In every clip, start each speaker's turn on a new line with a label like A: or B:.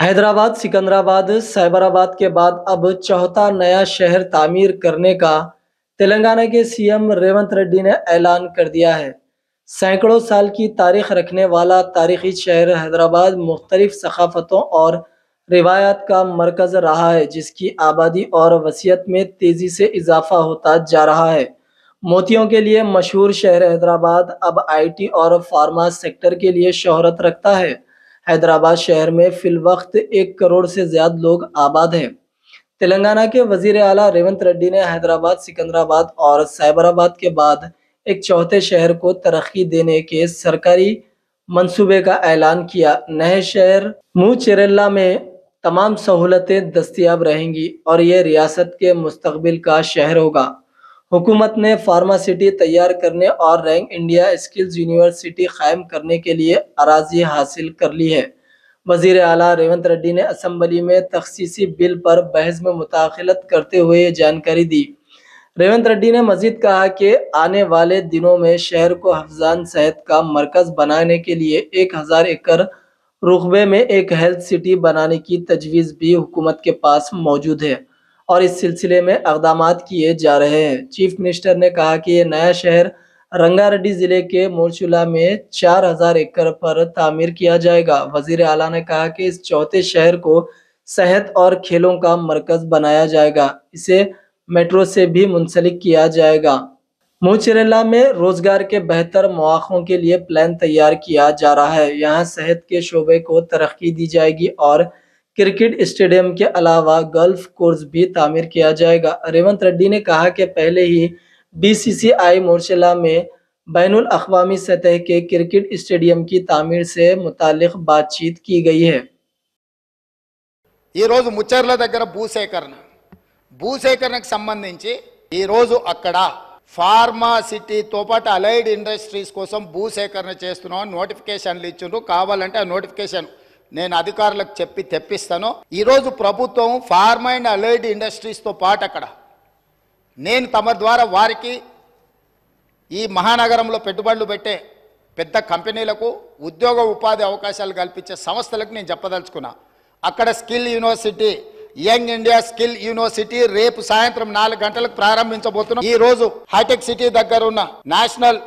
A: हैदराबाद, सिकंदराबाद, साइबराबाद के बाद अब चौथा नया शहर तामीर करने का तेलंगाना के सीएम रेवंत रेड्डी ने ऐलान कर दिया है। सैकड़ों साल की तारीख रखने वाला तारीखी शहर हैदराबाद मुख्तलिफ सकाफतों और रिवायात का मरकज रहा है, जिसकी आबादी और वसीयत में तेजी से इजाफा होता जा रहा है। मोतियों के लिए मशहूर शहर हैदराबाद अब आईटी और फार्मा सेक्टर के लिए शोहरत रखता है। हैदराबाद शहर में फिलवक्त 1 करोड़ से ज्यादा लोग आबाद हैं। तेलंगाना के वजीर आला रेवंत रेड्डी ने हैदराबाद, सिकंदराबाद और साइबराबाद के बाद एक चौथे शहर को तरक्की देने के सरकारी मंसूबे का ऐलान किया। नए शहर मुचेरेला में तमाम सहूलतें दस्तियाब रहेंगी और ये रियासत के मुस्तकबिल का शहर होगा। हुकूमत ने फार्मा सिटी तैयार करने और रैंक इंडिया स्किल्स यूनिवर्सिटी कायम करने के लिए अराजी हासिल कर ली है। वजीर आला रेवंत रेड्डी ने असम्बली में तखसीसी बिल पर बहस में मुदाखलत करते हुए ये जानकारी दी। रेवंत रेड्डी ने मजीद कहा कि आने वाले दिनों में शहर को हफ्जान सेहत का मरकज बनाने के लिए 1000 एकड़ रुकबे में एक हेल्थ सिटी बनाने की तजवीज़ भी हुकूमत के पास मौजूद है और इस सिलसिले में इक़दामात किए जा रहे हैं। चीफ मिनिस्टर ने कहा कि ये नया शहर रंगारेड्डी जिले के मोरचुला में 4000 एकड़ पर तामीर किया जाएगा। वजीर आला ने कहा कि इस चौथे शहर को सेहत और खेलों का मरकज बनाया जाएगा। इसे मेट्रो से भी मुंसलिक किया जाएगा। मुचेरेला में रोजगार के बेहतर मौक़ों के लिए प्लान तैयार किया जा रहा है। यहाँ सेहत के शोबे को तरक्की दी जाएगी और क्रिकेट स्टेडियम के अलावा गोल्फ कोर्स भी तामीर किया जाएगा। रेवंत रेड्डी ने कहा कि पहले ही बीसीसीआई मोरचला में बैनुल अक़वामी सतह के क्रिकेट स्टेडियम की तामीर से मुतालिक बातचीत की गई है।
B: ఈ రోజు ముచ్చర్ల దగ్గర భూసేకరణకు సంబంధించి ఈ రోజు అక్కడ ఫార్మా సిటీతో పాటు అలైడ్ ఇండస్ట్రీస్ కోసం భూసేకరణ చేస్తున్నాం నోటిఫికేషన్లు ఇచ్చిండ్రు కావాలంటే ఆ నోటిఫికేషన్ నేను అధికారులకు చెప్పి తెప్పిస్తాను ఈ రోజు ప్రభుత్వం ఫార్మా అండ్ అలైడ్ ఇండస్ట్రీస్ తో పాటు అక్కడ నేను తమ ద్వారా వారికి ఈ మహానగరంలో పెట్టుబడులు పెట్టే పెద్ద కంపెనీలకు ఉద్యోగ ఉపాధి అవకాశాలు కల్పించే సంస్థలకు నేను చెప్పదలుచుకున్నా అక్కడ skill university young India skill university రేపు సాయంత్రం 4 గంటలకు ప్రారంభించబోతున్నాం ఈ రోజు హైటెక్ సిటీ దగ్గర ఉన్న నేషనల్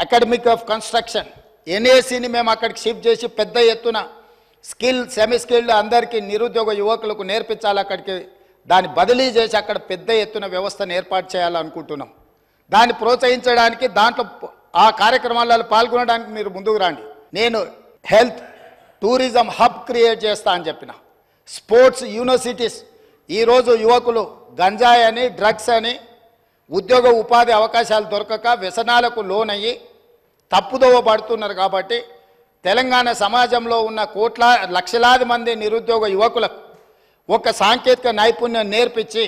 B: అకాడమిక్ ఆఫ్ కన్స్ట్రక్షన్ ఎన్ఏసిని మేము అక్కడికి షిఫ్ట్ చేసి పెద్ద ఎత్తున స్కిల్ సెమీ స్కిల్డ్ అందరికీ నిరుద్యోగ యువకులకు నేర్పించాలి అక్కడికి దాన్ని బదిలీ చేసి అక్కడ పెద్ద ఎత్తున వ్యవస్థను ఏర్పాటు చేయాలనుకుంటున్నాం దాన్ని ప్రోత్సహించడానికి దాంట్లో ఆ కార్యక్రమాలలో పాల్గొనడానికి మీరు ముందుకు రండి నేను హెల్త్ టూరిజం హబ్ క్రియేట్ చేస్తా అని చెప్పిన స్పోర్ట్స్ యూనివర్సిటీస్ ఈరోజు యువకులు గంజాయి అని డ్రగ్స్ అని ఉద్యోగ ఉపాధి అవకాశాలు దొరకక వ్యసనాలకు లోనయ్యి తప్పుదోవ పడుతున్నారు కాబట్టి తెలంగాణ సమాజంలో ఉన్న లక్షలాది మంది నిరుద్యోగ యువకులకు ఒక సాంకేతిక నైపుణ్యం నేర్పించి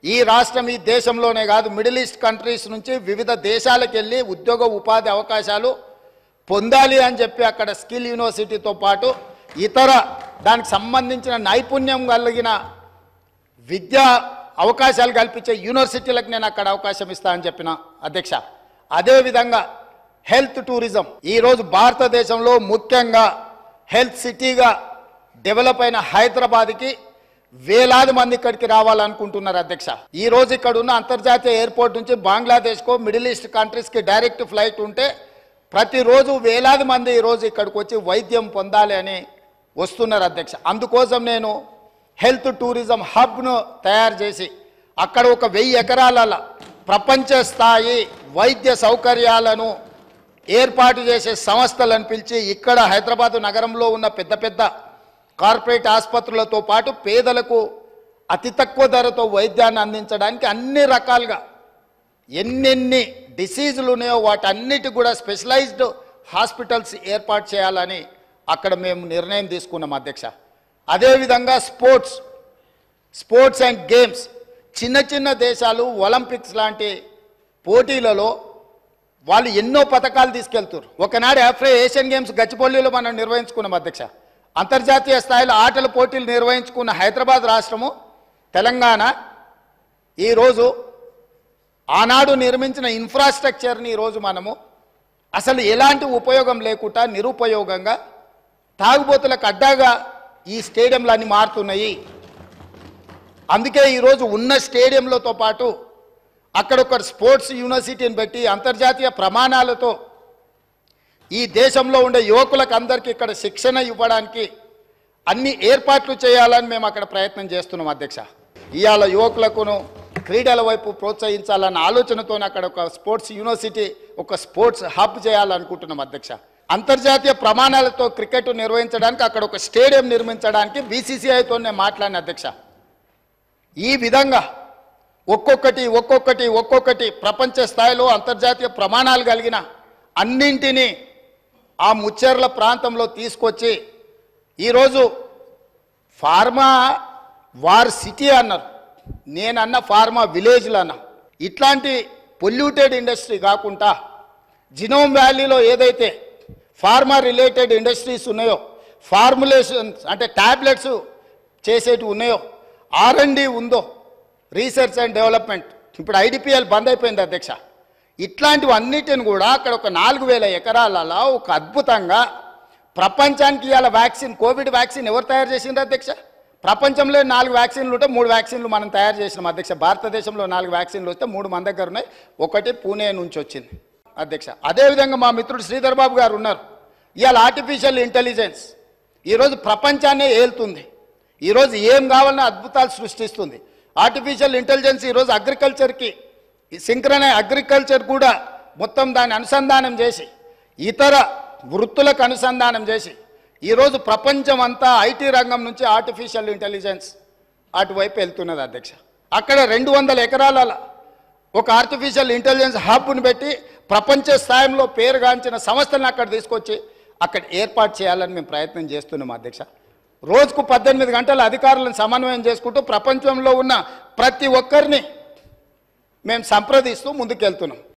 B: ఈ రాష్ట్రం ఈ దేశంలోనే కాదు మిడిల్ ఈస్ట్ కంట్రీస్ నుంచి వివిధ దేశాలకు వెళ్ళి ఉద్యోగ ఉపాధి అవకాశాలు పొందాలి అని చెప్పి అక్కడ స్కిల్ యూనివర్సిటీతో పాటు ఇతర దానికి సంబంధించిన నైపుణ్యం కలిగిన విద్యా అవకాశాలు కల్పించే యూనివర్సిటీలకు నేను అక్కడ అవకాశం ఇస్తా అని చెప్పిన అధ్యక్ష అదేవిధంగా హెల్త్ టూరిజం ఈరోజు భారతదేశంలో ముఖ్యంగా హెల్త్ సిటీగా డెవలప్ అయిన హైదరాబాద్కి వేలాది మంది ఇక్కడికి రావాలనుకుంటున్నారు అధ్యక్ష ఈ రోజు ఇక్కడ ఉన్న అంతర్జాతీయ ఎయిర్పోర్ట్ నుంచి బంగ్లాదేశ్కో మిడిల్ ఈస్ట్ కంట్రీస్కి డైరెక్ట్ ఫ్లైట్ ఉంటే ప్రతిరోజు వేలాది మంది ఈరోజు ఇక్కడికి వచ్చి వైద్యం పొందాలి అని వస్తున్నారు అధ్యక్ష అందుకోసం నేను హెల్త్ టూరిజం హబ్ను తయారు చేసి అక్కడ ఒక 1000 ఎకరాల ప్రపంచ స్థాయి వైద్య సౌకర్యాలను ఏర్పాటు చేసే సంస్థలను పిలిచి ఇక్కడ హైదరాబాద్ నగరంలో ఉన్న పెద్ద పెద్ద కార్పొరేట్ ఆసుపత్రులతో పాటు పేదలకు అతి తక్కువ ధరతో వైద్యాన్ని అందించడానికి అన్ని రకాలుగా ఎన్నెన్ని డిసీజులు ఉన్నాయో వాటన్నిటి కూడా స్పెషలైజ్డ్ హాస్పిటల్స్ ఏర్పాటు చేయాలని అక్కడ మేము నిర్ణయం తీసుకున్నాం అధ్యక్ష అదేవిధంగా స్పోర్ట్స్ అండ్ గేమ్స్ చిన్న చిన్న దేశాలు ఒలింపిక్స్ లాంటి పోటీలలో వాళ్ళు ఎన్నో పథకాలు తీసుకెళ్తారు ఒకనాడు ఏషియన్ గేమ్స్ గచ్చిబౌలిలో మనం నిర్వహించుకున్నాం అధ్యక్ష అంతర్జాతీయ స్థాయిలో ఆటల పోటీలు నిర్వహించుకున్న హైదరాబాద్ రాష్ట్రము తెలంగాణ ఈరోజు ఆనాడు నిర్మించిన ఇన్ఫ్రాస్ట్రక్చర్ని ఈరోజు మనము అసలు ఎలాంటి ఉపయోగం లేకుండా నిరుపయోగంగా తాగుబోతులకు అడ్డాగా ఈ స్టేడియంలు అన్ని మారుతున్నాయి. అందుకే ఈరోజు ఉన్న స్టేడియంలతో పాటు అక్కడ ఒక స్పోర్ట్స్ యూనివర్సిటీని పెట్టి అంతర్జాతీయ ప్రమాణాలతో ఈ దేశంలో ఉండే యువకులకు అందరికీ ఇక్కడ శిక్షణ ఇవ్వడానికి అన్ని ఏర్పాట్లు చేయాలని మేము అక్కడ ప్రయత్నం చేస్తున్నాం అధ్యక్ష. ఇవాళ యువకులకును క్రీడల వైపు ప్రోత్సహించాలన్న ఆలోచనతో అక్కడ ఒక స్పోర్ట్స్ యూనివర్సిటీ, ఒక స్పోర్ట్స్ హబ్ చేయాలనుకుంటున్నాం అధ్యక్ష. అంతర్జాతీయ ప్రమాణాలతో క్రికెట్ నిర్వహించడానికి అక్కడ ఒక స్టేడియం నిర్మించడానికి బీసీసీఐతో నేను మాట్లాడిన అధ్యక్ష. ఈ విధంగా ఒక్కొక్కటి ప్రపంచ స్థాయిలో అంతర్జాతీయ ప్రమాణాలు కలిగిన అన్నింటినీ ఆ ముచ్చెర్ల ప్రాంతంలో తీసుకొచ్చి ఈరోజు ఫార్మా వార్ సిటీ అన్నారు, నేనన్న ఫార్మా విలేజ్లు అన్నా. ఇట్లాంటి పొల్యూటెడ్ ఇండస్ట్రీ కాకుండా జినోమ్ వ్యాలీలో ఏదైతే ఫార్మా రిలేటెడ్ ఇండస్ట్రీస్ ఉన్నాయో, ఫార్ములేషన్స్ అంటే ట్యాబ్లెట్స్ చేసేటి ఉన్నాయో, R&D ఉందో, రీసెర్చ్ అండ్ డెవలప్మెంట్, ఇప్పుడు IDPL బంద్ అయిపోయింది అధ్యక్ష. ఇట్లాంటివన్నిటిని కూడా అక్కడ ఒక 4000 ఎకరాలలో ఒక అద్భుతంగా ప్రపంచానికి ఇవాళ వ్యాక్సిన్, కోవిడ్ వ్యాక్సిన్ ఎవరు తయారు చేసిండ్రు అధ్యక్ష? ప్రపంచంలో 4 వ్యాక్సిన్లు ఉంటే 3 వ్యాక్సిన్లు మనం తయారు చేసినాం అధ్యక్ష. భారతదేశంలో 4 వ్యాక్సిన్లు వస్తే 3 మన దగ్గర ఉన్నాయి, ఒకటి పూణే నుంచి వచ్చింది అధ్యక్ష. అదేవిధంగా మా మిత్రుడు శ్రీధర్ బాబు గారు ఉన్నారు. ఇవాళ ఆర్టిఫిషియల్ ఇంటెలిజెన్స్ ఈరోజు ప్రపంచాన్నే ఏలుతుంది. ఈరోజు ఏం కావాలన్నా అద్భుతాలు సృష్టిస్తుంది. ఆర్టిఫిషియల్ ఇంటెలిజెన్స్ ఈరోజు అగ్రికల్చర్కి, సింక్రనైజ్ అగ్రికల్చర్ కూడా మొత్తం దాన్ని అనుసంధానం చేసి, ఇతర వృత్తులకు అనుసంధానం చేసి ఈరోజు ప్రపంచం అంతా IT రంగం నుంచి ఆర్టిఫిషియల్ ఇంటెలిజెన్స్ అటువైపు వెళ్తున్నది అధ్యక్ష. అక్కడ 200 ఎకరాల ఒక ఆర్టిఫిషియల్ ఇంటెలిజెన్స్ హబ్ను పెట్టి ప్రపంచ స్థాయిలో పేరుగాంచిన సంస్థలను అక్కడ తీసుకొచ్చి అక్కడ ఏర్పాటు చేయాలని మేము ప్రయత్నం చేస్తున్నాం అధ్యక్ష. రోజుకు 18 గంటల అధికారులను సమన్వయం చేసుకుంటూ ప్రపంచంలో ఉన్న ప్రతి ఒక్కరిని మేము సంప్రదిస్తూ ముందుకెళ్తున్నాం.